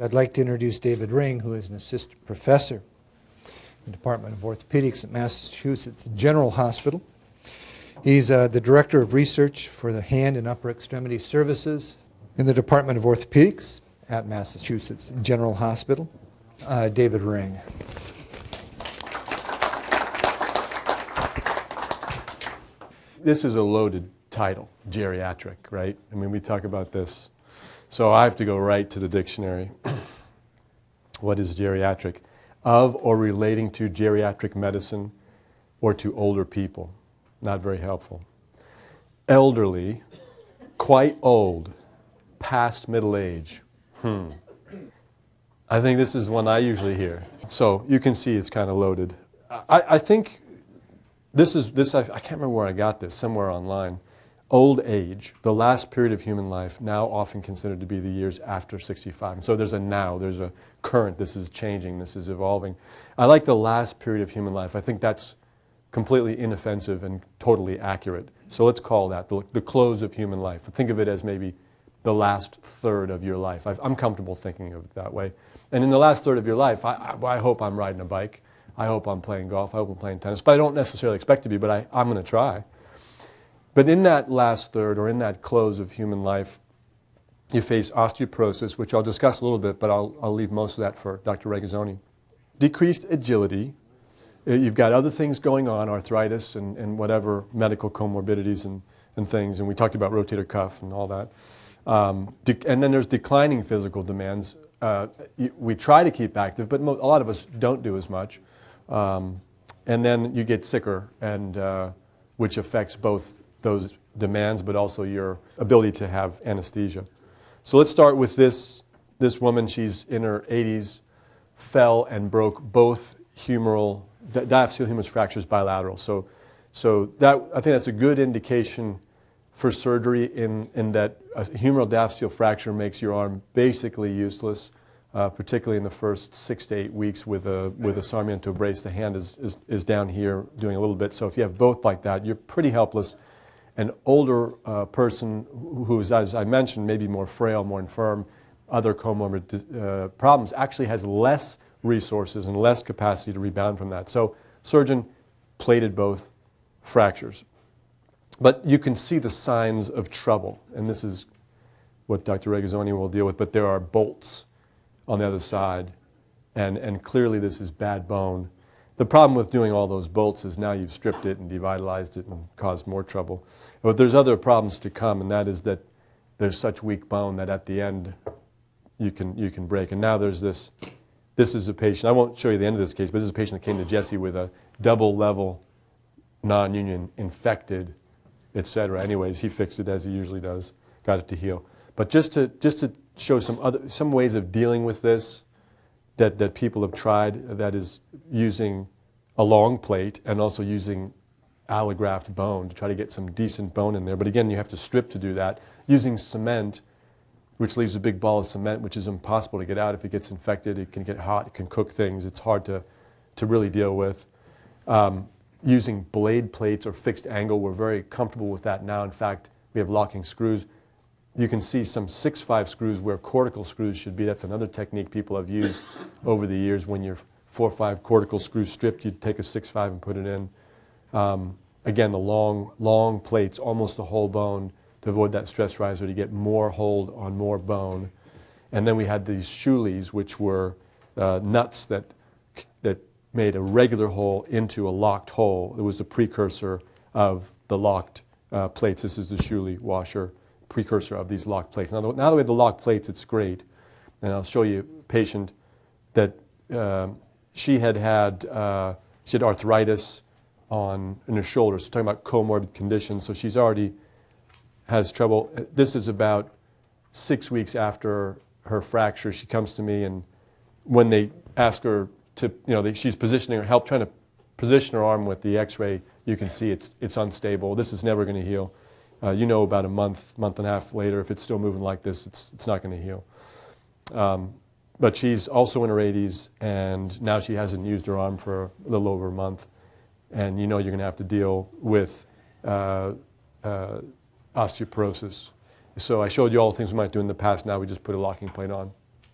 I'd like to introduce David Ring, who is an assistant professor in the Department of Orthopedics at Massachusetts General Hospital. He's the Director of Research for the Hand and Upper Extremity Services in the Department of Orthopedics at Massachusetts General Hospital. David Ring. This is a loaded title, geriatric, right? I mean, we talk about this. So I have to go right to the dictionary. What is geriatric? Of or relating to geriatric medicine or to older people. Not very helpful. Elderly, quite old, past middle age. I think this is one I usually hear. So you can see it's kind of loaded. I think I can't remember where I got this, somewhere online. Old age, the last period of human life, now often considered to be the years after 65. And so there's a now, there's a current, this is changing, this is evolving. I like the last period of human life. I think that's completely inoffensive and totally accurate. So let's call that the close of human life. Think of it as maybe the last third of your life. I'm comfortable thinking of it that way. And in the last third of your life, I hope I'm riding a bike. I hope I'm playing golf. I hope I'm playing tennis. But I don't necessarily expect to be, but I'm going to try. But in that last third, or in that close of human life, you face osteoporosis, which I'll discuss a little bit, but I'll leave most of that for Dr. Regazzoni. Decreased agility. You've got other things going on, arthritis and whatever medical comorbidities and things, and we talked about rotator cuff and all that. And then there's declining physical demands. We try to keep active, but a lot of us don't do as much. And then you get sicker, and which affects both those demands, but also your ability to have anesthesia. So let's start with this woman. She's in her 80s, fell and broke both diaphyseal humerus fractures bilateral. So that, I think that's a good indication for surgery in that a humeral diaphyseal fracture makes your arm basically useless, particularly in the first 6 to 8 weeks with a Sarmiento brace. The hand is down here doing a little bit. So if you have both like that, you're pretty helpless. An older person who is, as I mentioned, maybe more frail, more infirm, other comorbid problems, actually has less resources and less capacity to rebound from that. So surgeon plated both fractures. But you can see the signs of trouble, and this is what Dr. Regazzoni will deal with, but there are bolts on the other side, and clearly this is bad bone. The problem with doing all those bolts is now you've stripped it and devitalized it and caused more trouble. But there's other problems to come, and that is that there's such weak bone that at the end you can break. And now there's this is a patient, I won't show you the end of this case, but this is a patient that came to Jesse with a double level non-union infected, etc. Anyways, he fixed it as he usually does, got it to heal. But just to show some ways of dealing with this that people have tried, that is using a long plate and also using allograft bone to try to get some decent bone in there. But again, you have to strip to do that. Using cement, which leaves a big ball of cement, which is impossible to get out. If it gets infected, it can get hot, it can cook things. It's hard to really deal with. Using blade plates or fixed angle, we're very comfortable with that now. In fact, we have locking screws. You can see some 6-5 screws where cortical screws should be. That's another technique people have used over the years. When you're 4 or 5 cortical screws stripped, you take a 6-5 and put it in. Again, the long plates, almost the whole bone, to avoid that stress riser, to get more hold on more bone. And then we had these Schuleys, which were nuts that made a regular hole into a locked hole. It was the precursor of the locked plates. This is the Schuley washer, precursor of these locked plates. Now that we have the locked plates, it's great. And I'll show you a patient that she had arthritis in her shoulder. So talking about comorbid conditions. So she's already has trouble. This is about 6 weeks after her fracture. She comes to me, and when they ask her to, she's positioning her, trying to position her arm with the X-ray, you can see it's unstable. This is never going to heal. About a month and a half later, if it's still moving like this, it's not going to heal. But she's also in her 80s, and now she hasn't used her arm for a little over a month. And you're going to have to deal with osteoporosis. So I showed you all the things we might do in the past. Now we just put a locking plate on.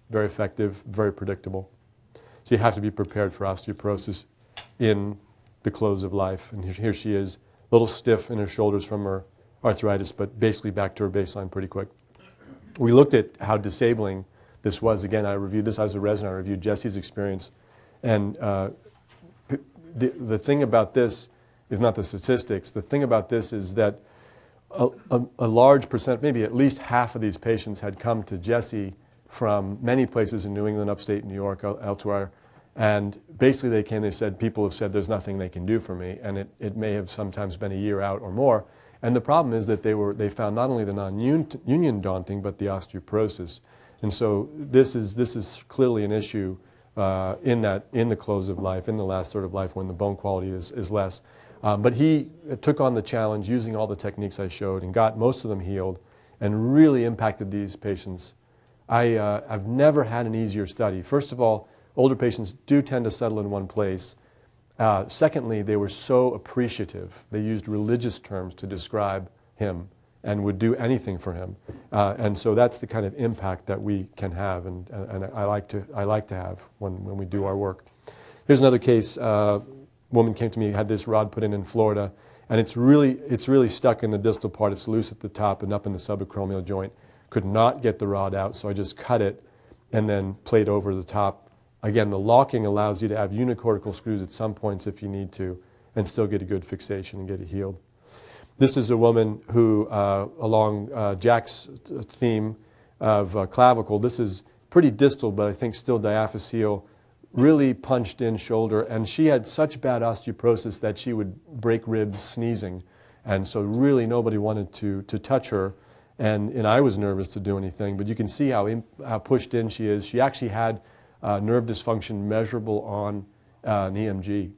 very effective, very predictable. So you have to be prepared for osteoporosis in the close of life. And here she is, a little stiff in her shoulders from her arthritis, but basically back to her baseline pretty quick. We looked at how disabling this was. Again, I reviewed this as a resident. I reviewed Jesse's experience. And the thing about this is not the statistics. The thing about this is that a large percent, maybe at least half of these patients had come to Jesse from many places in New England, upstate New York, elsewhere. And basically they came, they said, people have said there's nothing they can do for me. And it may have sometimes been a year out or more. And the problem is that they found not only the non-union daunting, but the osteoporosis. And so this is clearly an issue in the close of life, in the last third of life when the bone quality is less. But he took on the challenge using all the techniques I showed and got most of them healed and really impacted these patients. I've never had an easier study. First of all, older patients do tend to settle in one place. Secondly, they were so appreciative. They used religious terms to describe him and would do anything for him. And so that's the kind of impact that we can have and I like to have when we do our work. Here's another case. Woman came to me, had this rod put in Florida, and it's really stuck in the distal part. It's loose at the top and up in the subacromial joint. Could not get the rod out, so I just cut it and then played over the top. Again, the locking allows you to have unicortical screws at some points if you need to and still get a good fixation and get it healed. This is a woman who, along Jack's theme of clavicle, this is pretty distal, but I think still diaphyseal, really punched in shoulder, and she had such bad osteoporosis that she would break ribs sneezing, and so really nobody wanted to touch her, and I was nervous to do anything, but you can see how pushed in she is. She actually had nerve dysfunction measurable on an EMG,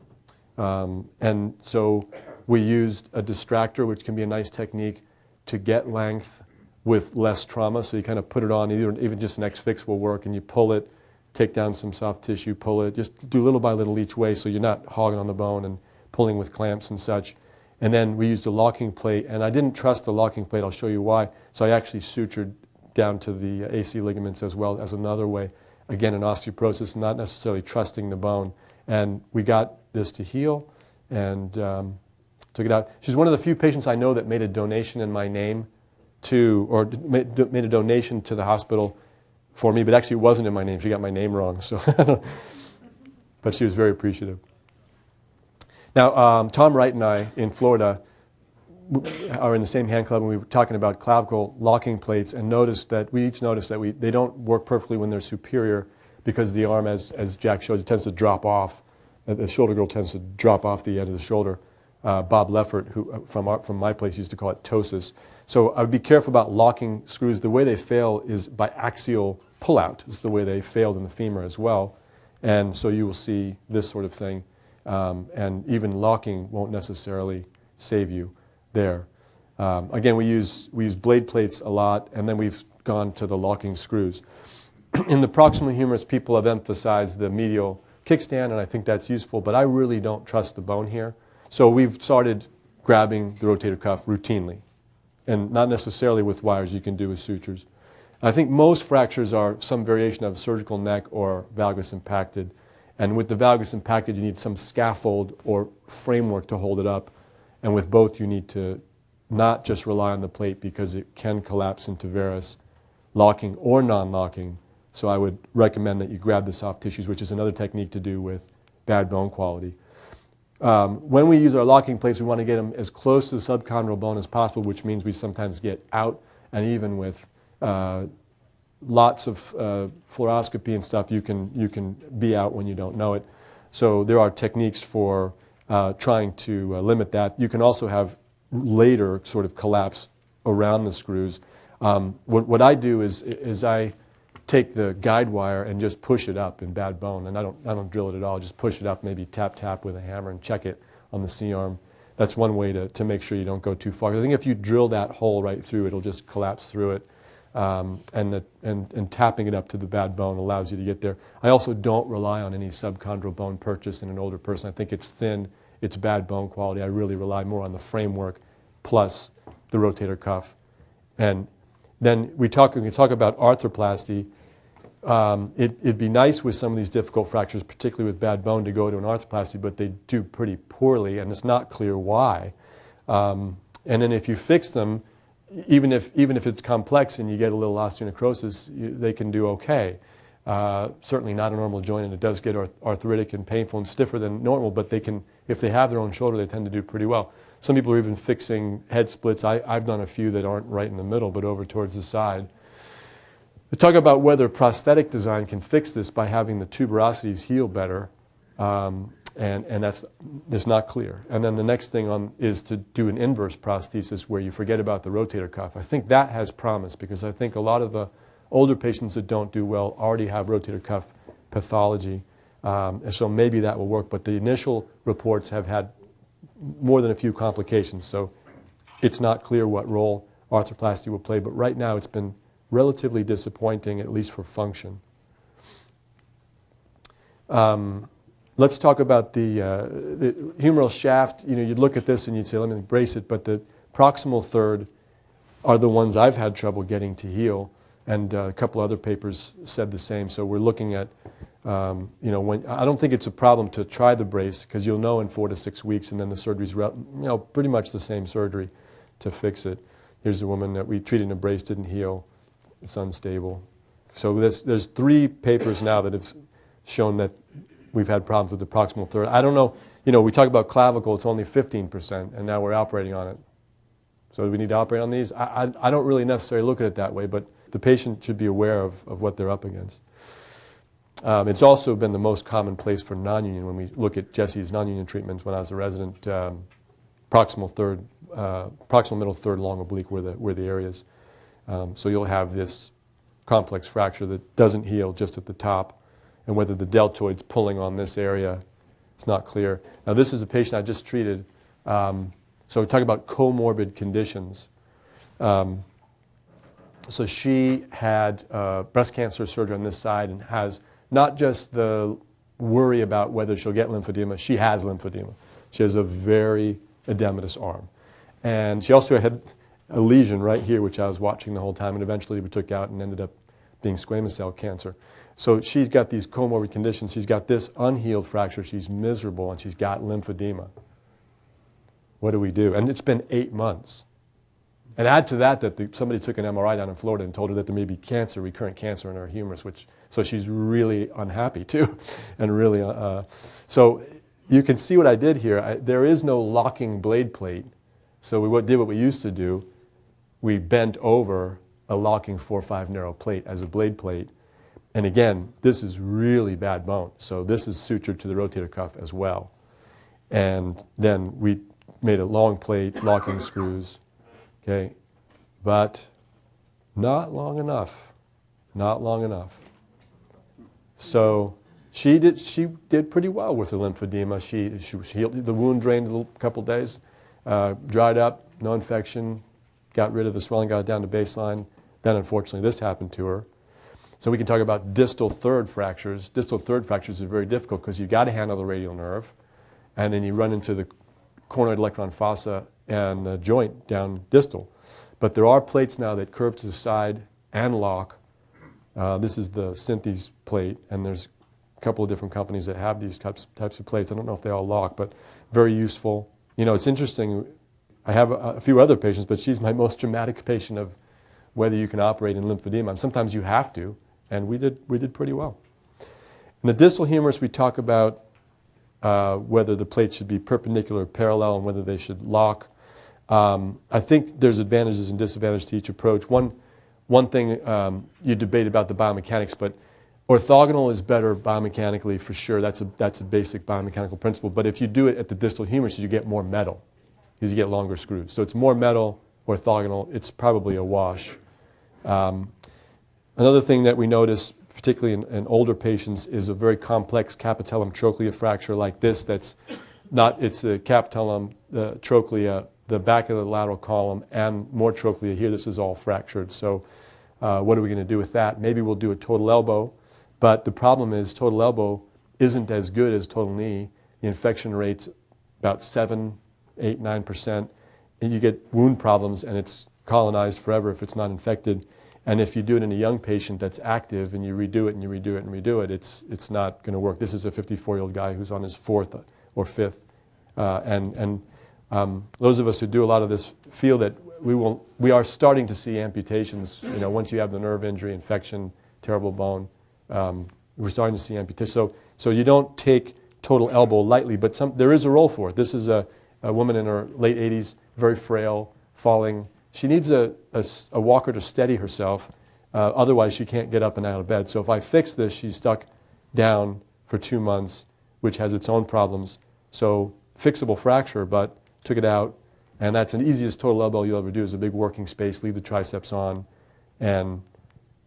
and so we used a distractor, which can be a nice technique to get length with less trauma, so you kind of put it on, even just an X-Fix will work, and you pull it, take down some soft tissue, pull it, just do little by little each way so you're not hogging on the bone and pulling with clamps and such. And then we used a locking plate, and I didn't trust the locking plate, I'll show you why. So I actually sutured down to the AC ligaments as well as another way. Again, an osteoporosis, not necessarily trusting the bone. And we got this to heal and took it out. She's one of the few patients I know that made a donation in my name or made a donation to the hospital for me, but actually it wasn't in my name. She got my name wrong, so but she was very appreciative. Now, Tom Wright and I in Florida are in the same hand club, and we were talking about clavicle locking plates, and we each noticed that they don't work perfectly when they're superior because the arm, as Jack showed, it tends to drop off. The shoulder girdle tends to drop off the end of the shoulder. Bob Leffert, who from my place, used to call it ptosis. So I would be careful about locking screws. The way they fail is by axial pull-out. It's the way they failed in the femur as well. And so you will see this sort of thing. And even locking won't necessarily save you there. Again, we use blade plates a lot, and then we've gone to the locking screws. In the proximal humerus, people have emphasized the medial kickstand, and I think that's useful, but I really don't trust the bone here. So we've started grabbing the rotator cuff routinely, and not necessarily with wires. You can do with sutures. I think most fractures are some variation of surgical neck or valgus impacted, and with the valgus impacted you need some scaffold or framework to hold it up, and with both you need to not just rely on the plate because it can collapse into varus, locking or non-locking. So I would recommend that you grab the soft tissues, which is another technique to do with bad bone quality. When we use our locking plates, we want to get them as close to the subchondral bone as possible, which means we sometimes get out, and even with lots of fluoroscopy and stuff, you can be out when you don't know it. So there are techniques for trying to limit that. You can also have later sort of collapse around the screws. What I do is I take the guide wire and just push it up in bad bone, and I don't drill it at all. Just push it up, maybe tap with a hammer and check it on the C-arm. That's one way to make sure you don't go too far. I think if you drill that hole right through, it'll just collapse through it. And tapping it up to the bad bone allows you to get there. I also don't rely on any subchondral bone purchase in an older person. I think it's thin, it's bad bone quality. I really rely more on the framework plus the rotator cuff. And then we talk about arthroplasty. It'd be nice with some of these difficult fractures, particularly with bad bone, to go to an arthroplasty, but they do pretty poorly, and it's not clear why. And then if you fix them, even if it's complex and you get a little osteonecrosis, they can do okay. Certainly not a normal joint, and it does get arthritic and painful and stiffer than normal, but they can, if they have their own shoulder, they tend to do pretty well. Some people are even fixing head splits. I've done a few that aren't right in the middle, but over towards the side. We talk about whether prosthetic design can fix this by having the tuberosities heal better, and that's not clear. And then the next thing is to do an inverse prosthesis where you forget about the rotator cuff. I think that has promise, because I think a lot of the older patients that don't do well already have rotator cuff pathology, and so maybe that will work. But the initial reports have had more than a few complications, so it's not clear what role arthroplasty will play. But right now it's been relatively disappointing, at least for function. Let's talk about the humeral shaft. You know, you'd look at this and you'd say, let me brace it, but the proximal third are the ones I've had trouble getting to heal, and a couple other papers said the same. So we're looking at, you know, I don't think it's a problem to try the brace, because you'll know in 4 to 6 weeks, and then the surgery's, pretty much the same surgery to fix it. Here's a woman that we treated in a brace, didn't heal. It's unstable. So there's 3 papers now that have shown that we've had problems with the proximal third. I don't know, you know, we talk about clavicle, it's only 15%, and now we're operating on it. So do we need to operate on these? I don't really necessarily look at it that way, but the patient should be aware of what they're up against. It's also been the most common place for non-union. When we look at Jesse's non-union treatments when I was a resident, proximal middle third long oblique were the areas. So you'll have this complex fracture that doesn't heal just at the top, and whether the deltoid's pulling on this area, it's not clear. Now this is a patient I just treated. So we talk about comorbid conditions. So she had breast cancer surgery on this side and has not just the worry about whether she'll get lymphedema, she has lymphedema. She has a very edematous arm. And she also had a lesion right here, which I was watching the whole time, and eventually we took out and ended up being squamous cell cancer. So she's got these comorbid conditions. She's got this unhealed fracture. She's miserable, and she's got lymphedema. What do we do? And it's been 8 months. And add to that somebody took an MRI down in Florida and told her that there may be cancer, recurrent cancer in her humerus, so she's really unhappy too, and really, so you can see what I did here. There is no locking blade plate, so we did what we used to do. We bent over a locking 4-5 narrow plate as a blade plate, and again, this is really bad bone, so this is sutured to the rotator cuff as well. And then we made a long plate, locking screws. Okay, but not long enough, not long enough. So she did pretty well with her lymphedema. She healed, the wound drained a couple days, dried up, no infection, got rid of the swelling, got it down to baseline. Then unfortunately this happened to her. So we can talk about distal third fractures. Distal third fractures are very difficult because you've got to handle the radial nerve, and then you run into the conoid electron fossa and the joint down distal. But there are plates now that curve to the side and lock. This is the Synthes plate, and there's a couple of different companies that have these types of plates. I don't know if they all lock, but very useful. You know, it's interesting. I have a few other patients, but she's my most dramatic patient of whether you can operate in lymphedema. And sometimes you have to, and we did pretty well. In the distal humerus, we talk about whether the plates should be perpendicular or parallel and whether they should lock. I think there's advantages and disadvantages to each approach. One thing you debate about the biomechanics, but orthogonal is better biomechanically for sure. That's a basic biomechanical principle. But if you do it at the distal humerus, you get more metal because you get longer screws. So it's more metal, orthogonal. It's probably a wash. Another thing that we notice, particularly in older patients, is a very complex capitellum trochlea fracture like this. It's a capitellum, the trochlea, the back of the lateral column, and more trochlea here. This is all fractured. So what are we going to do with that? Maybe we'll do a total elbow, but the problem is total elbow isn't as good as total knee. The infection rate's about 7, 8, 9%, and you get wound problems, and it's colonized forever if it's not infected. And if you do it in a young patient that's active and you redo it and you redo it and redo it, it's not going to work. This is a 54-year-old guy who's on his 4th or 5th. Those of us who do a lot of this feel that we are starting to see amputations. You know, once you have the nerve injury, infection, terrible bone, we're starting to see amputations. So you don't take total elbow lightly, but there is a role for it. This is a woman in her late 80s, very frail, falling. She needs a walker to steady herself, otherwise she can't get up and out of bed. So if I fix this, she's stuck down for 2 months, which has its own problems. So fixable fracture, but took it out, and that's the easiest total elbow you'll ever do is a big working space, leave the triceps on. And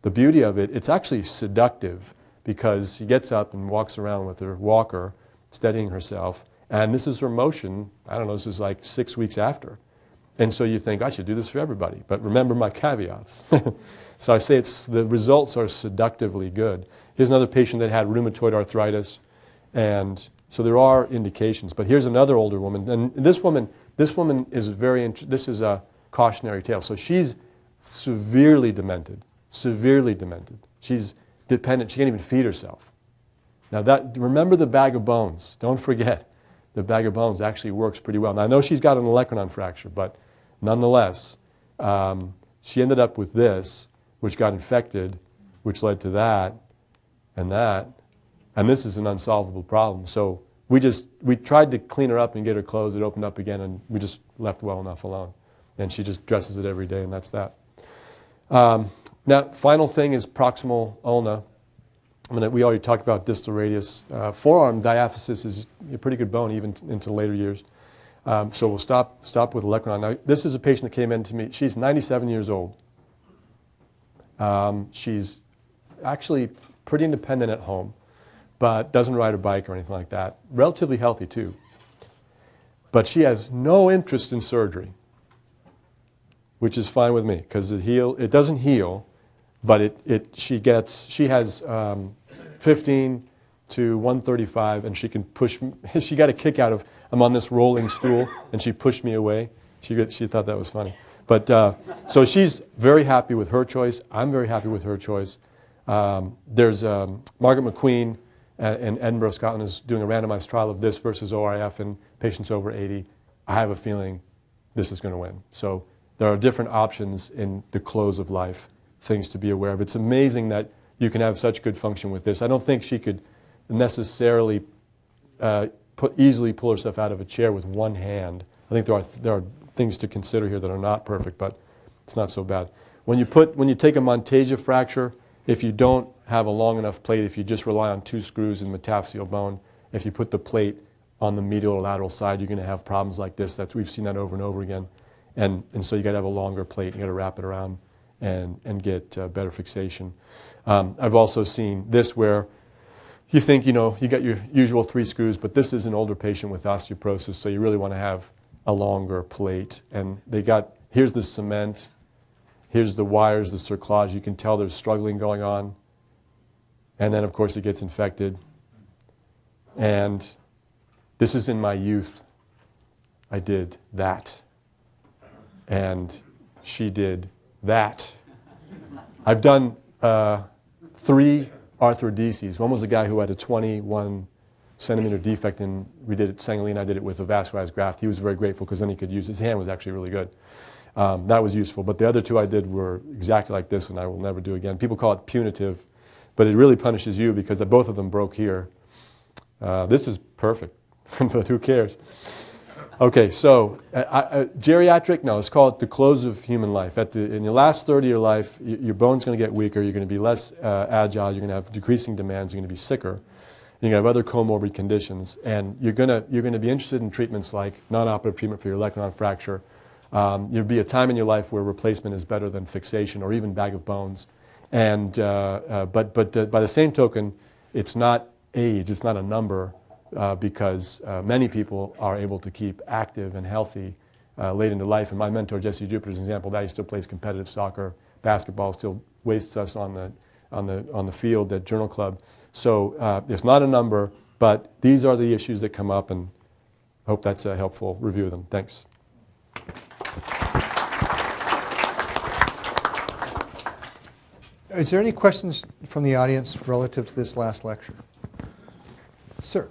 the beauty of it, it's actually seductive because she gets up and walks around with her walker, steadying herself, and this is her motion, I don't know, this is like 6 weeks after. And so you think, I should do this for everybody. But remember my caveats. So I say the results are seductively good. Here's another patient that had rheumatoid arthritis. And so there are indications. But here's another older woman. And this woman is this is a cautionary tale. So she's severely demented. She's dependent. She can't even feed herself. Now remember the bag of bones. Don't forget. The bag of bones actually works pretty well. Now I know she's got an olecranon fracture, but nonetheless, she ended up with this, which got infected, which led to that, and this is an unsolvable problem. So we tried to clean her up and get her closed. It opened up again, and we just left well enough alone. And she just dresses it every day, and that's that. Now, final thing is proximal ulna. We already talked about distal radius. Forearm diaphysis is a pretty good bone even into later years. So we'll stop with olecranon. Now, this is a patient that came in to me. She's 97 years old. She's actually pretty independent at home, but doesn't ride a bike or anything like that. Relatively healthy too. But she has no interest in surgery, which is fine with me because it doesn't heal, but she has 15 to 135, and she can push me. She got a kick out of, I'm on this rolling stool, and she pushed me away. She thought that was funny. But so she's very happy with her choice. I'm very happy with her choice. There's Margaret McQueen in Edinburgh, Scotland, is doing a randomized trial of this versus ORIF in patients over 80. I have a feeling this is going to win. So there are different options in the close of life, things to be aware of. It's amazing that you can have such good function with this. I don't think she could necessarily easily pull herself out of a chair with one hand. I think there are things to consider here that are not perfect, but it's not so bad. When you take a Montesia fracture, if you don't have a long enough plate, if you just rely on 2 screws in metaphyseal bone, if you put the plate on the medial or lateral side, you're going to have problems like this. We've seen that over and over again. And so you got to have a longer plate. You got to wrap it around and get better fixation. I've also seen this where you think, you got your usual 3 screws, but this is an older patient with osteoporosis, so you really want to have a longer plate. And here's the cement, here's the wires, the cerclage. You can tell there's struggling going on. And then, of course, it gets infected. And this is in my youth. I did that. And she did that. I've done 3 arthrodeses. One was a guy who had a 21 centimeter defect, and we did it, Sangalene, I did it with a vascularized graft. He was very grateful because then he could use his hand was actually really good. That was useful. But the other 2 I did were exactly like this, and I will never do again. People call it punitive, but it really punishes you because both of them broke here. This is perfect, but who cares? Okay, so geriatric, no, it's called the close of human life. In your last third of your life, your bone's going to get weaker, you're going to be less agile, you're going to have decreasing demands, you're going to be sicker, you're going to have other comorbid conditions, and you're going to be interested in treatments like non-operative treatment for your olecranon fracture. There'll be a time in your life where replacement is better than fixation or even bag of bones. And, but by the same token, it's not age, it's not a number, because many people are able to keep active and healthy late into life. And my mentor, Jesse Jupiter, is an example of that. He still plays competitive soccer, basketball, still wastes us on the field at Journal Club. So it's not a number, but these are the issues that come up, and I hope that's a helpful review of them. Thanks. Is there any questions from the audience relative to this last lecture? Sir.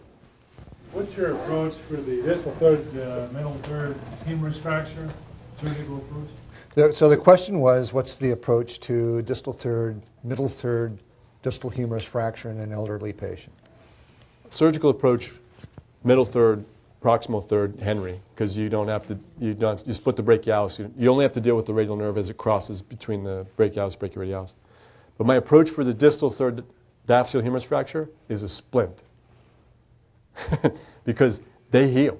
What's your approach for the distal third, middle third humerus fracture, surgical approach? So the question was, what's the approach to distal third, middle third, distal humerus fracture in an elderly patient? Surgical approach, middle third, proximal third, Henry, because you don't have to, you split the brachialis. You only have to deal with the radial nerve as it crosses between the brachialis and brachyradialis. But my approach for the distal third diaphyseal humerus fracture is a splint. Because they heal.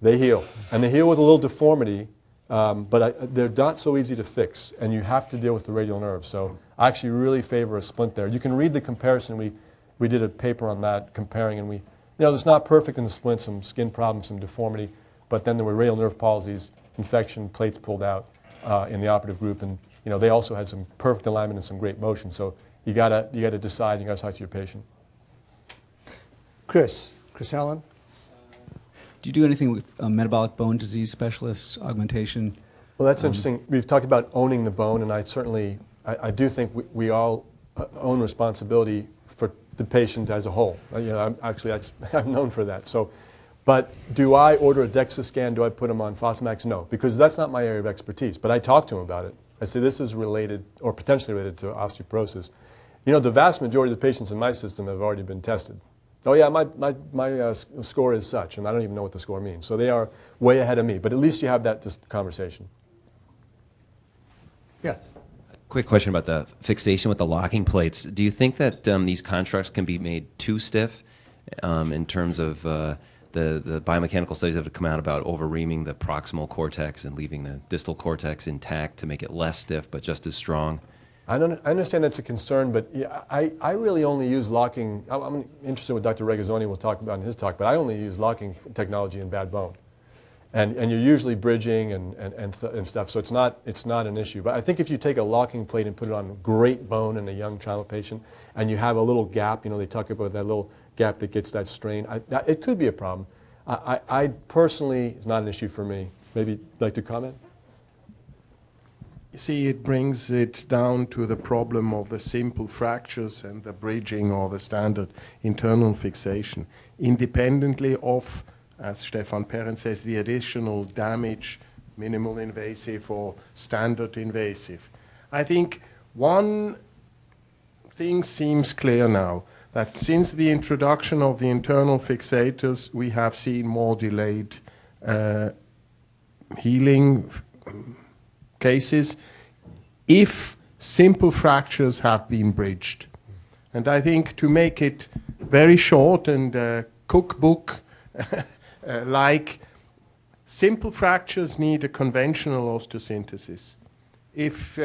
They heal. And they heal with a little deformity, but they're not so easy to fix, and you have to deal with the radial nerve. So I actually really favor a splint there. You can read the comparison. We did a paper on that comparing, and it's not perfect in the splint, some skin problems, some deformity, but then there were radial nerve palsies, infection, plates pulled out in the operative group, and they also had some perfect alignment and some great motion. So you gotta decide, you gotta talk to your patient. Chris Allen? Do you do anything with metabolic bone disease specialists, augmentation? Well, that's interesting. We've talked about owning the bone, and I do think we all own responsibility for the patient as a whole. I'm known for that. So, but do I order a DEXA scan? Do I put them on Fosamax? No, because that's not my area of expertise. But I talk to them about it. I say this is related or potentially related to osteoporosis. The vast majority of the patients in my system have already been tested. Oh yeah, my score is such, and I don't even know what the score means. So they are way ahead of me, but at least you have that conversation. Yes. Quick question about the fixation with the locking plates. Do you think that these constructs can be made too stiff in terms of the biomechanical studies that have come out about over-reaming the proximal cortex and leaving the distal cortex intact to make it less stiff but just as strong? I understand that's a concern, but yeah, I really only use locking. I'm interested in what Dr. Regazzoni will talk about in his talk, but I only use locking technology in bad bone. And you're usually bridging and stuff, so it's not an issue. But I think if you take a locking plate and put it on great bone in a young child patient, and you have a little gap, they talk about that little gap that gets that strain, it could be a problem. I personally, it's not an issue for me. Maybe you'd like to comment? You see, it brings it down to the problem of the simple fractures and the bridging or the standard internal fixation, independently of, as Stefan Perren says, the additional damage, minimal invasive or standard invasive. I think one thing seems clear now, that since the introduction of the internal fixators, we have seen more delayed healing cases if simple fractures have been bridged. And I think to make it very short and cookbook like, simple fractures need a conventional osteosynthesis. If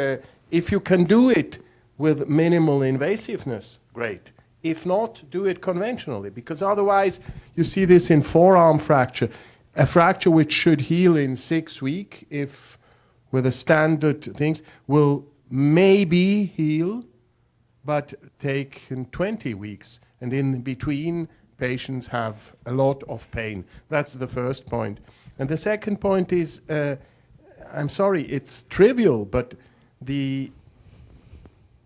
you can do it with minimal invasiveness, great. If not, do it conventionally, because otherwise you see this in forearm fracture, a fracture which should heal in 6 weeks, if with the standard things, will maybe heal, but take 20 weeks. And in between, patients have a lot of pain. That's the first point. And the second point is, I'm sorry, it's trivial, but the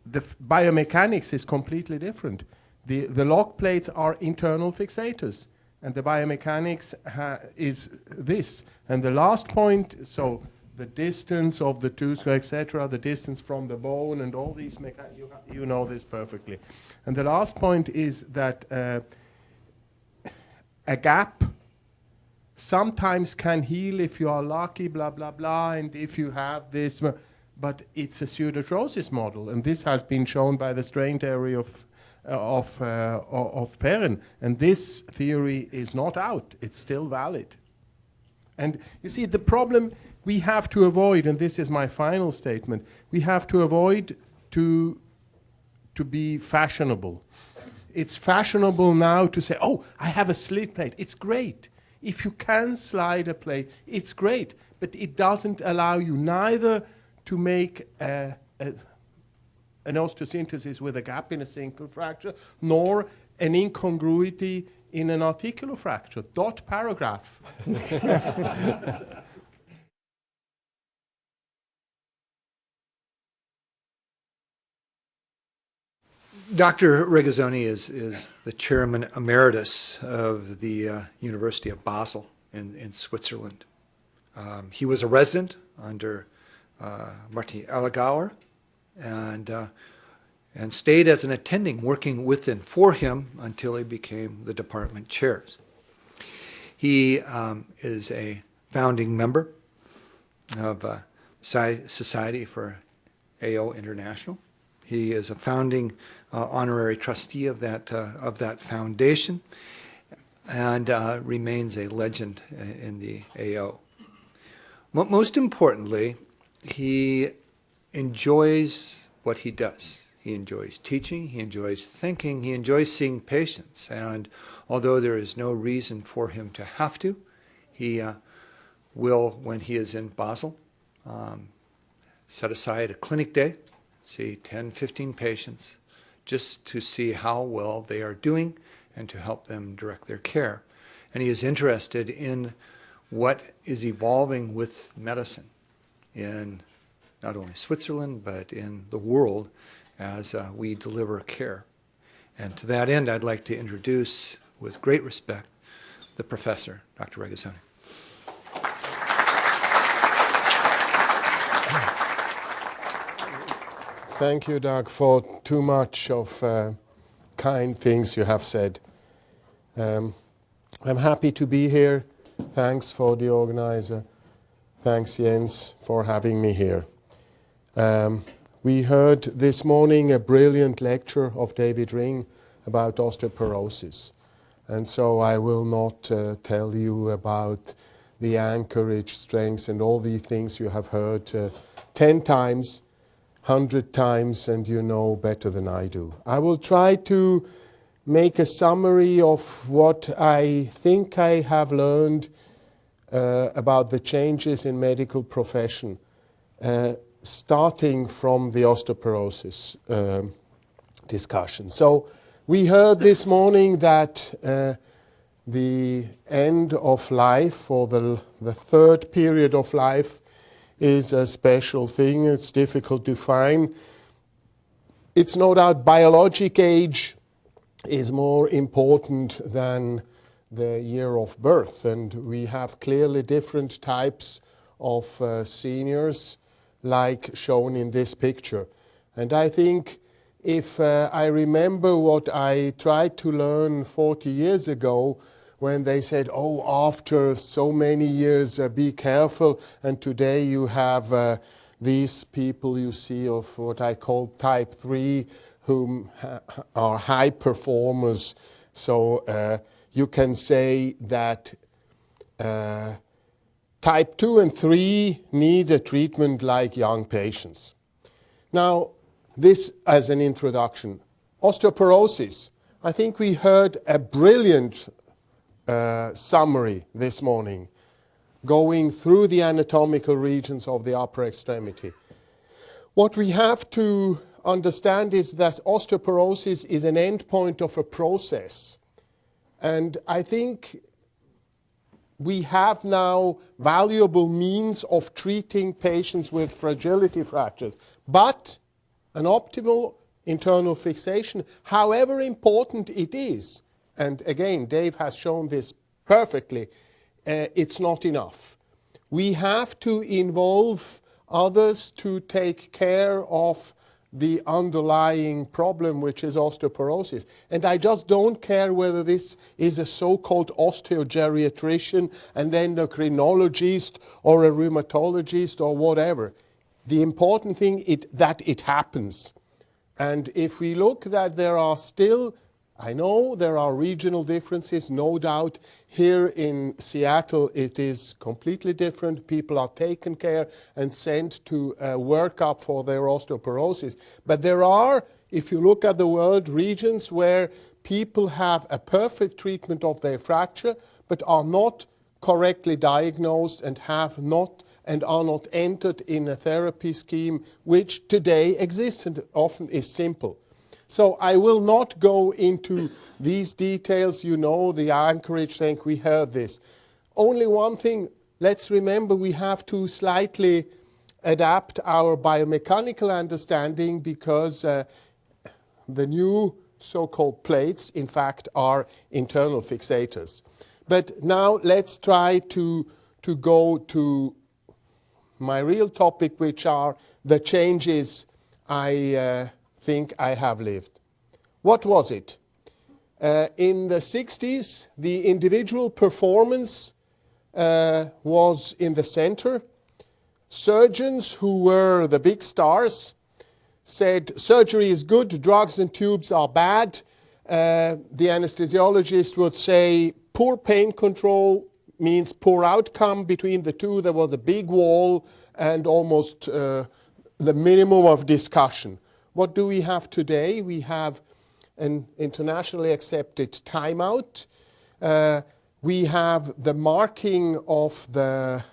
biomechanics is completely different. The lock plates are internal fixators, and the biomechanics is this. And the last point, so the distance of the tooth, etc., the distance from the bone, and all these you know this perfectly. And the last point is that a gap sometimes can heal if you are lucky, blah, blah, blah, and if you have this, but it's a pseudotrosis model, and this has been shown by the strain theory of Perren, and this theory is not out. It's still valid. And you see, the problem we have to avoid, and this is my final statement, we have to avoid to be fashionable. It's fashionable now to say, oh, I have a slit plate. It's great. If you can slide a plate, it's great. But it doesn't allow you neither to make an osteosynthesis with a gap in a single fracture, nor an incongruity in an articular fracture. Dot paragraph. Dr. Regazzoni is the chairman emeritus of the University of Basel in Switzerland. He was a resident under Martin Allgauer and stayed as an attending, working with and for him until he became the department chair. He is a founding member of Society for AO International. He is a founding honorary trustee of that foundation and remains a legend in the AO. Most importantly, he enjoys what he does. He enjoys teaching, he enjoys thinking, he enjoys seeing patients. And although there is no reason for him to have to, he will, when he is in Basel, set aside a clinic day, see 10, 15 patients, just to see how well they are doing and to help them direct their care. And he is interested in what is evolving with medicine in not only Switzerland, but in the world as we deliver care. And to that end, I'd like to introduce, with great respect, the professor, Dr. Regazzoni. Thank you, Doug, for too much of kind things you have said. I'm happy to be here. Thanks for the organizer. Thanks, Jens, for having me here. We heard this morning a brilliant lecture of David Ring about osteoporosis. And so I will not tell you about the anchorage strengths and all the things you have heard 10 times, 100 times, and you know better than I do. I will try to make a summary of what I think I have learned about the changes in medical profession, starting from the osteoporosis discussion. So we heard this morning that the end of life, or the third period of life, is a special thing. It's difficult to find. It's no doubt biologic age is more important than the year of birth, and we have clearly different types of seniors, like shown in this picture. And I think if I remember what I tried to learn 40 years ago, when they said, oh, after so many years, be careful, and today you have these people you see of what I call type 3, whom are high performers. So you can say that type 2 and 3 need a treatment like young patients. Now, this as an introduction. Osteoporosis. I think we heard a brilliant summary this morning, going through the anatomical regions of the upper extremity. What we have to understand is that osteoporosis is an endpoint of a process. And I think we have now valuable means of treating patients with fragility fractures. But an optimal internal fixation, however important it is, and again, Dave has shown this perfectly, it's not enough. We have to involve others to take care of the underlying problem, which is osteoporosis. And I just don't care whether this is a so-called osteogeriatrician, an endocrinologist, or a rheumatologist, or whatever. The important thing is that it happens. And if we look that there are still, I know there are regional differences, no doubt. Here in Seattle, it is completely different. People are taken care and sent to work up for their osteoporosis. But there are, if you look at the world, regions where people have a perfect treatment of their fracture, but are not correctly diagnosed and have not and are not entered in a therapy scheme which today exists and often is simple. So I will not go into these details. You know the anchorage thing, we heard this. Only one thing, let's remember we have to slightly adapt our biomechanical understanding, because the new so-called plates, in fact, are internal fixators. But now let's try to go to my real topic, which are the changes I think I have lived. What was it? In the 60s, the individual performance was in the center. Surgeons, who were the big stars, said surgery is good, drugs and tubes are bad. The anesthesiologist would say poor pain control means poor outcome. Between the two, there was a big wall and almost the minimum of discussion. What do we have today? We have an internationally accepted timeout. We have the marking of the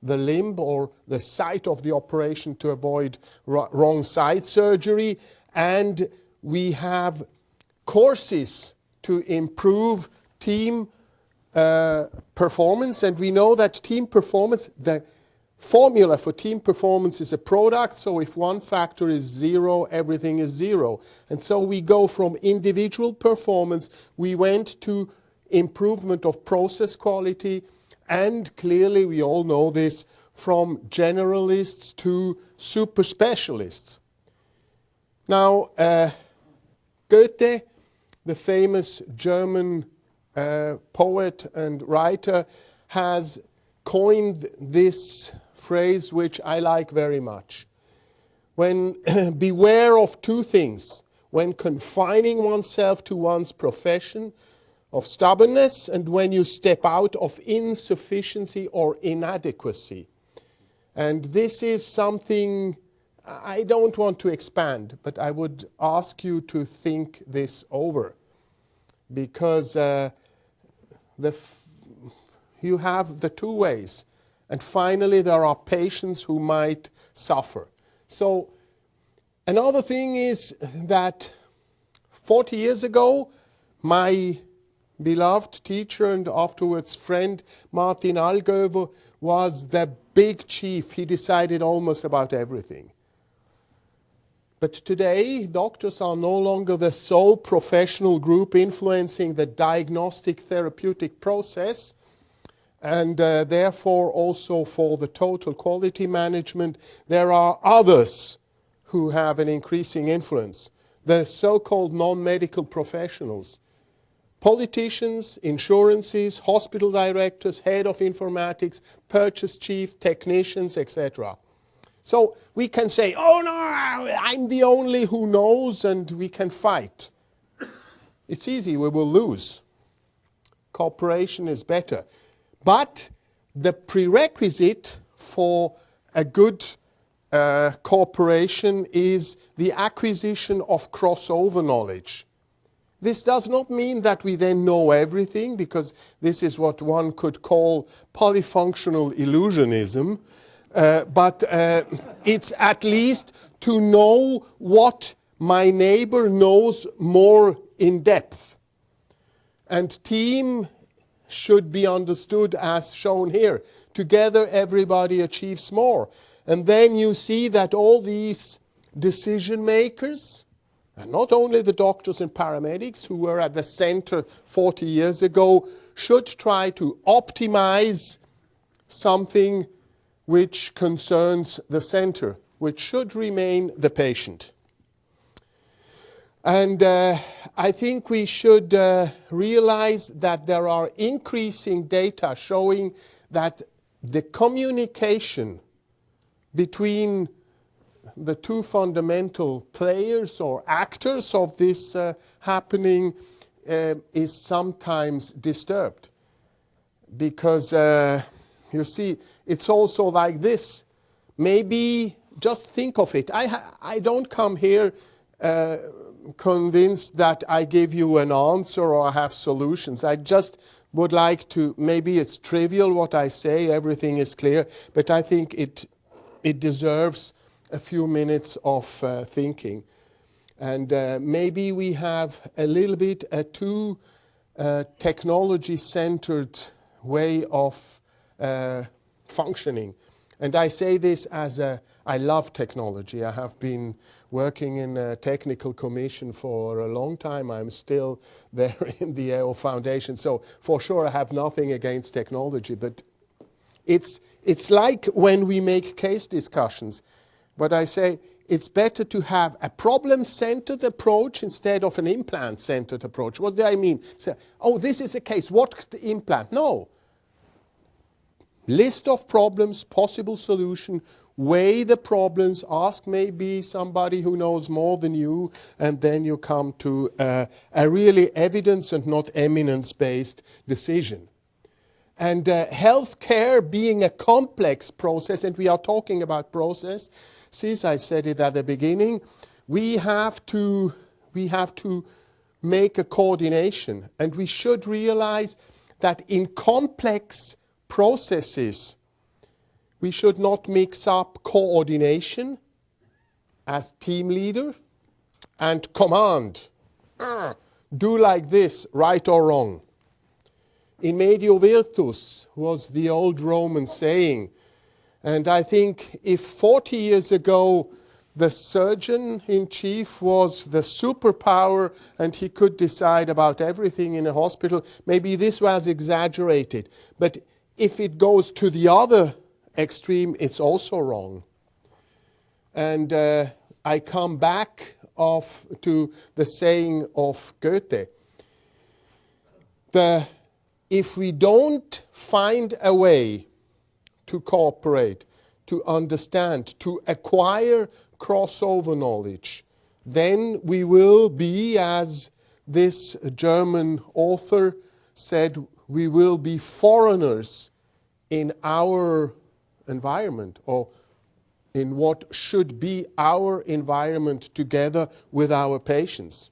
limb or the site of the operation to avoid wrong side surgery. And we have courses to improve team performance. And we know that team performance, the formula for team performance is a product. So if one factor is zero, everything is zero. And so we go from individual performance, we went to improvement of process quality, and clearly we all know this, from generalists to super specialists. Now, Goethe, the famous German poet and writer, has coined this phrase, which I like very much. When beware of two things: when confining oneself to one's profession, of stubbornness, and when you step out of insufficiency or inadequacy. And this is something I don't want to expand, but I would ask you to think this over, because you have the two ways. And finally, there are patients who might suffer. So another thing is that 40 years ago, my beloved teacher and afterwards friend Martin Allgöver was the big chief. He decided almost about everything. But today, doctors are no longer the sole professional group influencing the diagnostic therapeutic process, and therefore also for the total quality management, there are others who have an increasing influence, the so-called non-medical professionals. Politicians, insurances, hospital directors, head of informatics, purchase chief, technicians, etc. So we can say, oh no, I'm the only who knows, and we can fight. It's easy, we will lose. Cooperation is better. But the prerequisite for a good cooperation is the acquisition of crossover knowledge. This does not mean that we then know everything, because this is what one could call polyfunctional illusionism, but it's at least to know what my neighbor knows more in depth. And team should be understood as shown here. Together everybody achieves more. And then you see that all these decision makers, and not only the doctors and paramedics who were at the center 40 years ago, should try to optimize something which concerns the center, which should remain the patient. And I think we should realize that there are increasing data showing that the communication between the two fundamental players or actors of this happening is sometimes disturbed. Because, you see, it's also like this. Maybe just think of it. I don't come here convinced that I give you an answer or I have solutions. I just would like to, maybe it's trivial what I say, everything is clear, but I think it deserves a few minutes of thinking. And maybe we have a little bit a too technology-centered way of functioning. And I say this as I love technology. I have been working in a technical commission for a long time. I'm still there in the AO Foundation. So for sure I have nothing against technology, but it's like when we make case discussions. But I say it's better to have a problem-centered approach instead of an implant-centered approach. What do I mean? Say, oh, this is a case. What implant? No. List of problems, possible solution, weigh the problems, ask maybe somebody who knows more than you, and then you come to a really evidence and not eminence-based decision. And healthcare being a complex process, and we are talking about process, since I said it at the beginning, we have to make a coordination, and we should realize that in complex processes, we should not mix up coordination as team leader and command. Do like this, right or wrong. In medio virtus was the old Roman saying. And I think if 40 years ago the surgeon-in-chief was the superpower and he could decide about everything in a hospital, maybe this was exaggerated. But if it goes to the other extreme, it's also wrong. And I come back to the saying of Goethe. If we don't find a way to cooperate, to understand, to acquire crossover knowledge, then we will be, as this German author said, we will be foreigners in our environment, or in what should be our environment together with our patients.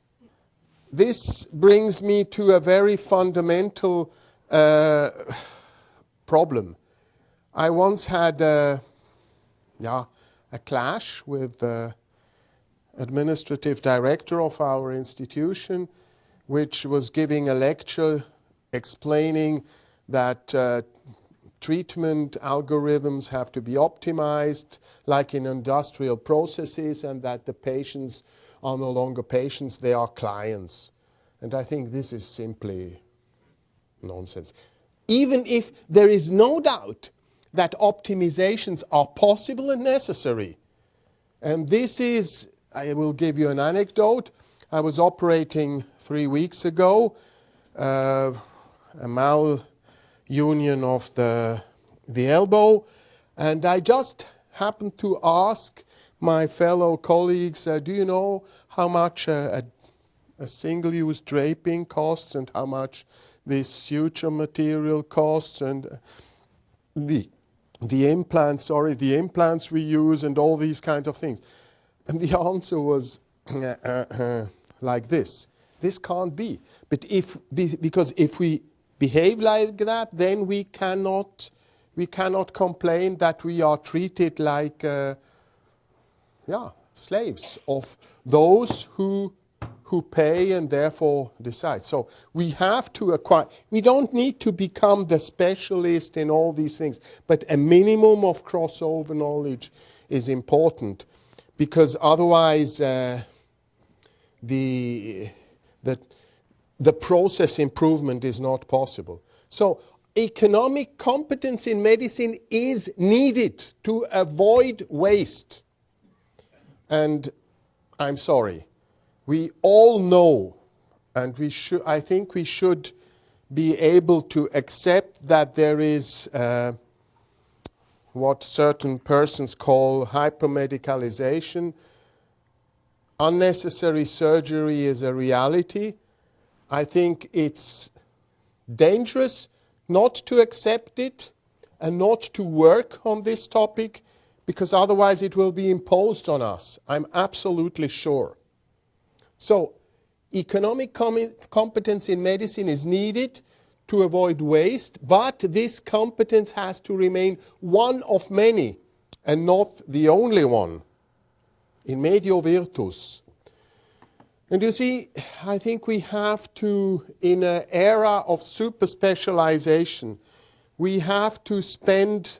This brings me to a very fundamental problem. I once had a clash with the administrative director of our institution, which was giving a lecture explaining that treatment algorithms have to be optimized like in industrial processes, and that the patients are no longer patients, they are clients. And I think this is simply nonsense. Even if there is no doubt that optimizations are possible and necessary. And this is, I will give you an anecdote. I was operating 3 weeks ago, a malunion of the elbow, and I just happened to ask my fellow colleagues, do you know how much a single-use draping costs and how much this suture material costs, and the implants we use and all these kinds of things? And the answer was like this. This can't be. But because if we behave like that, then we cannot complain that we are treated like slaves of those who pay and therefore decide. So we have to acquire, we don't need to become the specialist in all these things, but a minimum of crossover knowledge is important, because otherwise the process improvement is not possible. So economic competence in medicine is needed to avoid waste. And I'm sorry, we all know, and I think we should be able to accept that there is what certain persons call hypermedicalization. Unnecessary surgery is a reality. I think it's dangerous not to accept it and not to work on this topic, because otherwise it will be imposed on us. I'm absolutely sure. So economic competence in medicine is needed to avoid waste, but this competence has to remain one of many and not the only one. In medio virtus. And you see, I think we have to, in an era of super specialization, we have to spend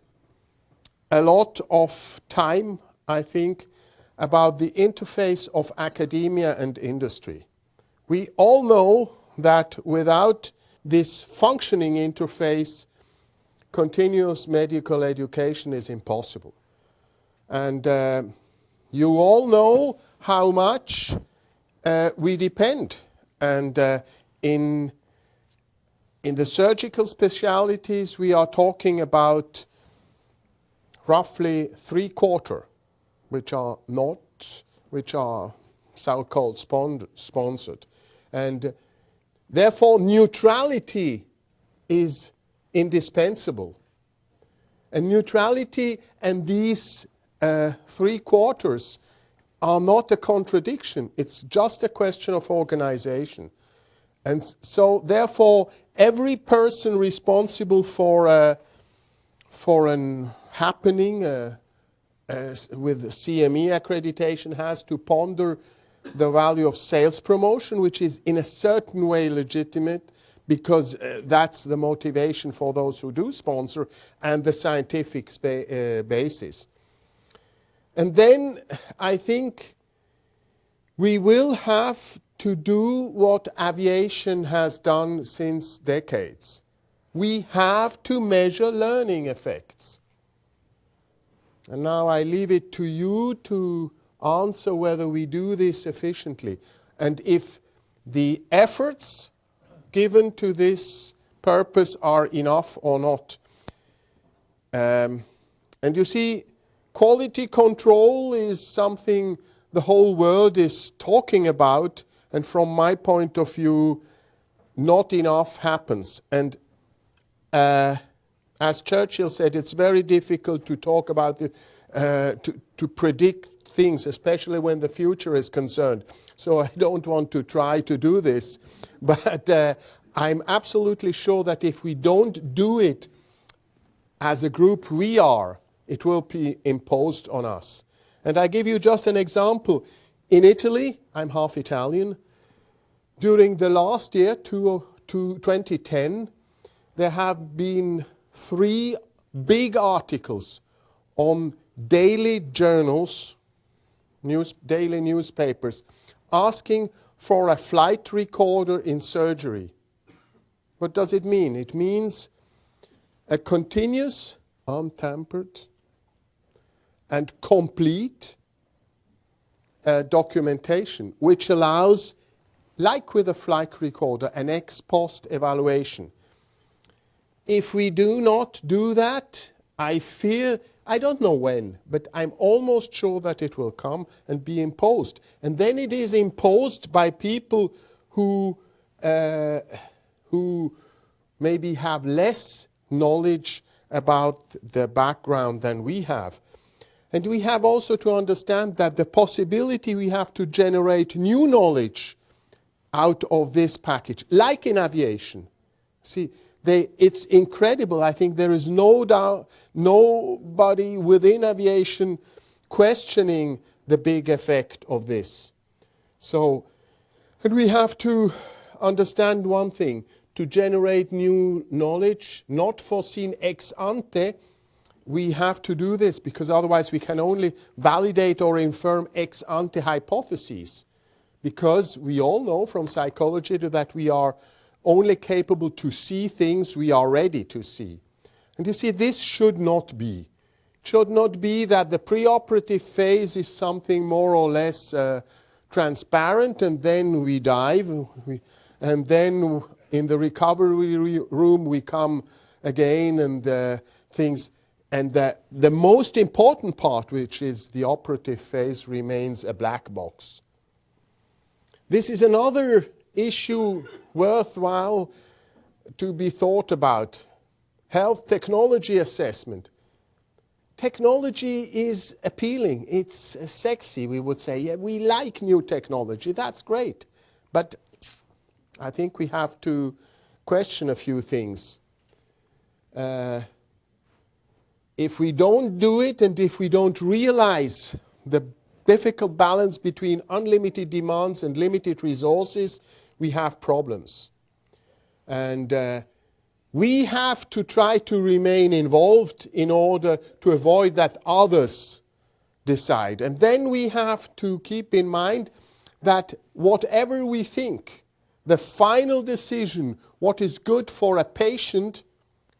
a lot of time, I think, about the interface of academia and industry. We all know that without this functioning interface, continuous medical education is impossible. And you all know how much we depend. And in the surgical specialties, we are talking about roughly 3/4, which are so-called sponsored. And therefore, neutrality is indispensable. And neutrality and these 3/4 are not a contradiction. It's just a question of organization. And so, therefore, every person responsible for an happening with CME accreditation has to ponder the value of sales promotion, which is in a certain way legitimate, because that's the motivation for those who do sponsor, and the scientific basis. And then I think we will have to do what aviation has done since decades. We have to measure learning effects. And now I leave it to you to answer whether we do this efficiently, and if the efforts given to this purpose are enough or not. And you see, quality control is something the whole world is talking about, and from my point of view, not enough happens. And as Churchill said, it's very difficult to talk about to predict things, especially when the future is concerned. So I don't want to try to do this, but I'm absolutely sure that if we don't do it as a group we are, it will be imposed on us. And I give you just an example. In Italy, I'm half Italian, during the last year, 2010, there have been 3 big articles on daily journals, daily newspapers, asking for a flight recorder in surgery. What does it mean? It means a continuous, untampered, and complete documentation, which allows, like with a flight recorder, an ex post evaluation. If we do not do that, I fear, I don't know when, but I'm almost sure that it will come and be imposed. And then it is imposed by people who maybe have less knowledge about the background than we have. And we have also to understand that the possibility we have to generate new knowledge out of this package, like in aviation. See, it's incredible. I think there is no doubt, nobody within aviation questioning the big effect of this. So, and we have to understand one thing: to generate new knowledge, not foreseen ex ante, we have to do this, because otherwise we can only validate or infirm ex ante hypotheses. Because we all know from psychology that we are only capable to see things we are ready to see. And you see, this should not be. It should not be that the preoperative phase is something more or less transparent, and then we dive, and then in the recovery room we come again, and things. And the most important part, which is the operative phase, remains a black box. This is another issue worthwhile to be thought about. Health technology assessment. Technology is appealing. It's sexy, we would say. Yeah, we like new technology. That's great. But I think we have to question a few things. If we don't do it, and if we don't realize the difficult balance between unlimited demands and limited resources, we have problems. And We have to try to remain involved in order to avoid that others decide. And then we have to keep in mind that whatever we think, the final decision, what is good for a patient,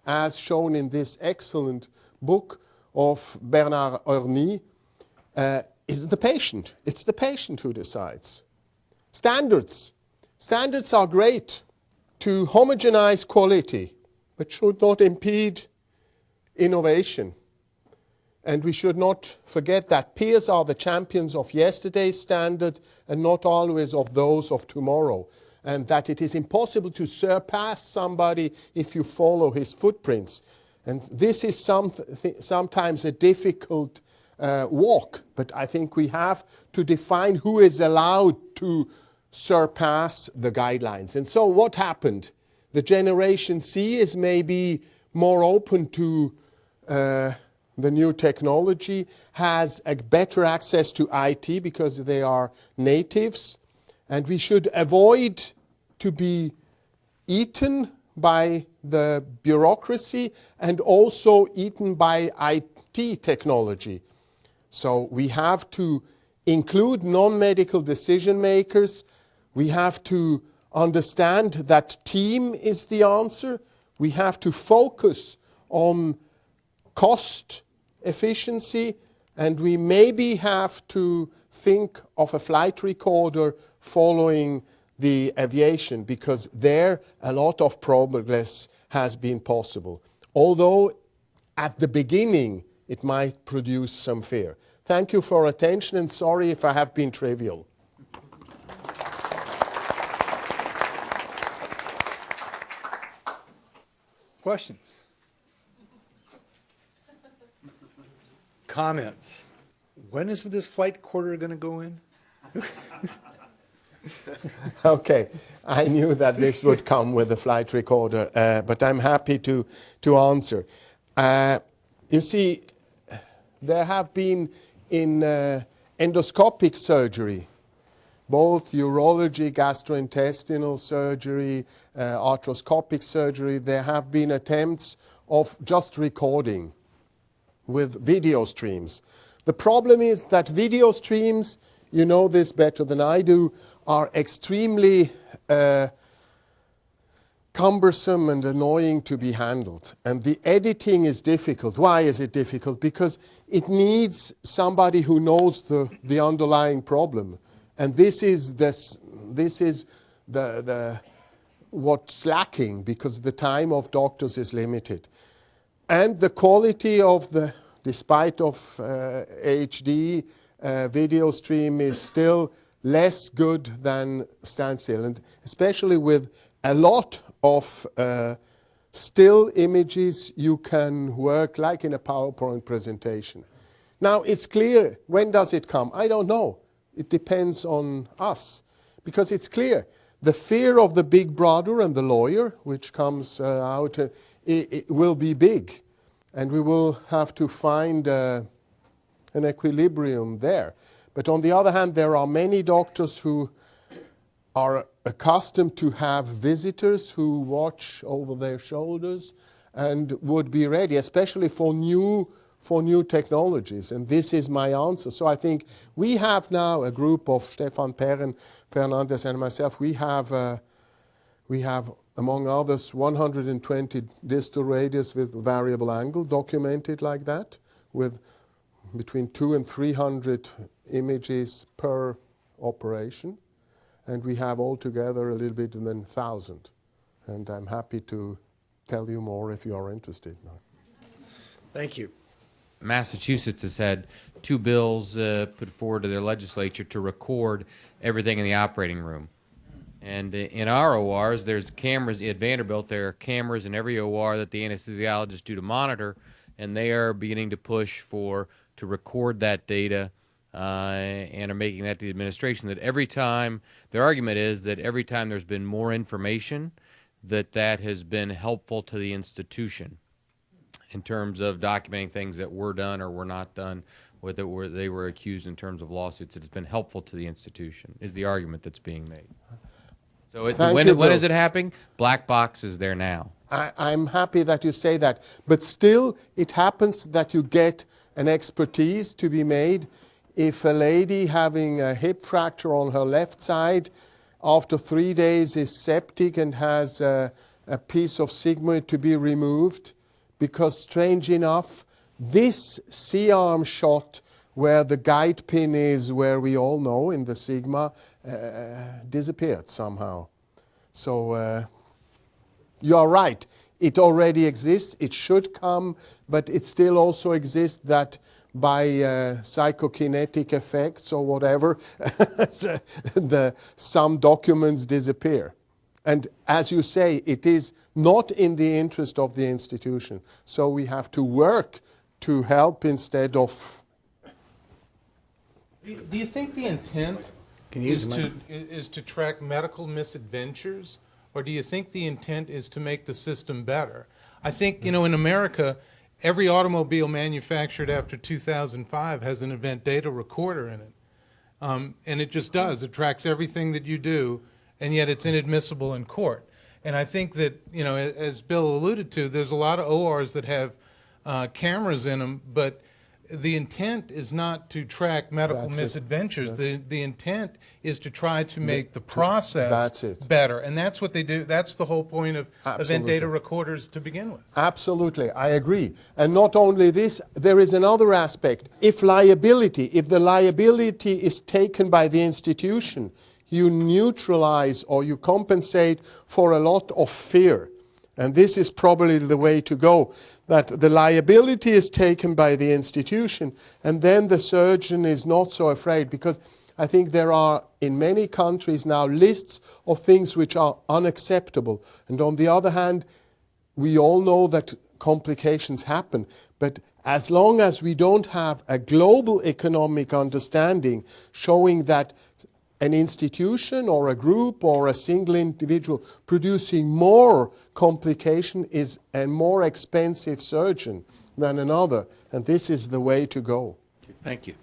as shown in this excellent book of Bernard Orny, is the patient. It's the patient who decides. Standards. Standards are great to homogenize quality, but should not impede innovation. And we should not forget that peers are the champions of yesterday's standard and not always of those of tomorrow. And that it is impossible to surpass somebody if you follow his footprints. And this is sometimes a difficult walk, but I think we have to define who is allowed to surpass the guidelines. And so what happened? The Generation C is maybe more open to the new technology, has a better access to IT because they are natives, and we should avoid to be eaten by the bureaucracy and also eaten by IT technology. So we have to include non-medical decision makers. We have to understand that team is the answer. We have to focus on cost efficiency, and we maybe have to think of a flight recorder following the aviation, because there a lot of progress has been possible. Although at the beginning it might produce some fear. Thank you for attention, and sorry if I have been trivial. Questions? Comments? When is this flight recorder going to go in? Okay, I knew that this would come with a flight recorder, but I'm happy to answer. You see, there have been in endoscopic surgery, both urology, gastrointestinal surgery, arthroscopic surgery, there have been attempts of just recording with video streams. The problem is that video streams, you know this better than I do, are extremely cumbersome and annoying to be handled. And the editing is difficult. Why is it difficult? Because it needs somebody who knows the underlying problem. And this is what's lacking, because the time of doctors is limited. And the quality of despite of HD video stream is still less good than standstill, and especially with a lot of still images, you can work like in a PowerPoint presentation. Now, it's clear, when does it come? I don't know. It depends on us, because it's clear. The fear of the big brother and the lawyer, which comes out, it will be big, and we will have to find an equilibrium there. But on the other hand, there are many doctors who are accustomed to have visitors who watch over their shoulders and would be ready, especially for new technologies. And this is my answer. So I think we have now a group of Stefan Perren, Fernandez, and myself. We have, among others, 120 distal radius with variable angle documented like that, with between 200 and 300 images per operation. And we have altogether a little bit more than 1,000. And I'm happy to tell you more if you are interested. Thank you. Massachusetts has had 2 bills put forward to their legislature to record everything in the operating room. And in our ORs, there's cameras. At Vanderbilt, there are cameras in every OR that the anesthesiologists do to monitor, and they are beginning to push to record that data and are making that to the administration, that every time, their argument is that every time there's been more information, that has been helpful to the institution in terms of documenting things that were done or were not done, whether they were accused in terms of lawsuits. It's been helpful to the institution, is the argument that's being made. So when is it happening? Black box is there now. I'm happy that you say that. But still, it happens that you get an expertise to be made. If a lady having a hip fracture on her left side, after 3 days is septic and has a piece of sigmoid to be removed, because strange enough, this C-arm shot where the guide pin is, where we all know in the sigma, disappeared somehow. So you are right. It already exists. It should come, but it still also exists that by psychokinetic effects or whatever, some documents disappear. And as you say, it is not in the interest of the institution. So we have to work to help instead of... Do you think the intent is to track medical misadventures, or do you think the intent is to make the system better? I think, in America, every automobile manufactured after 2005 has an event data recorder in it. And it just does. It tracks everything that you do, and yet it's inadmissible in court. And I think that, as Bill alluded to, there's a lot of ORs that have cameras in them, but the intent is not to track medical misadventures. The intent is to try to make the process better. And that's what they do. That's the whole point of event data recorders to begin with. Absolutely, I agree. And not only this, there is another aspect. If the liability is taken by the institution, you neutralize or you compensate for a lot of fear. And this is probably the way to go, that the liability is taken by the institution, and then the surgeon is not so afraid, because I think there are in many countries now lists of things which are unacceptable. And on the other hand, we all know that complications happen, but as long as we don't have a global economic understanding showing that an institution or a group or a single individual producing more complication is a more expensive surgeon than another. And this is the way to go. Thank you.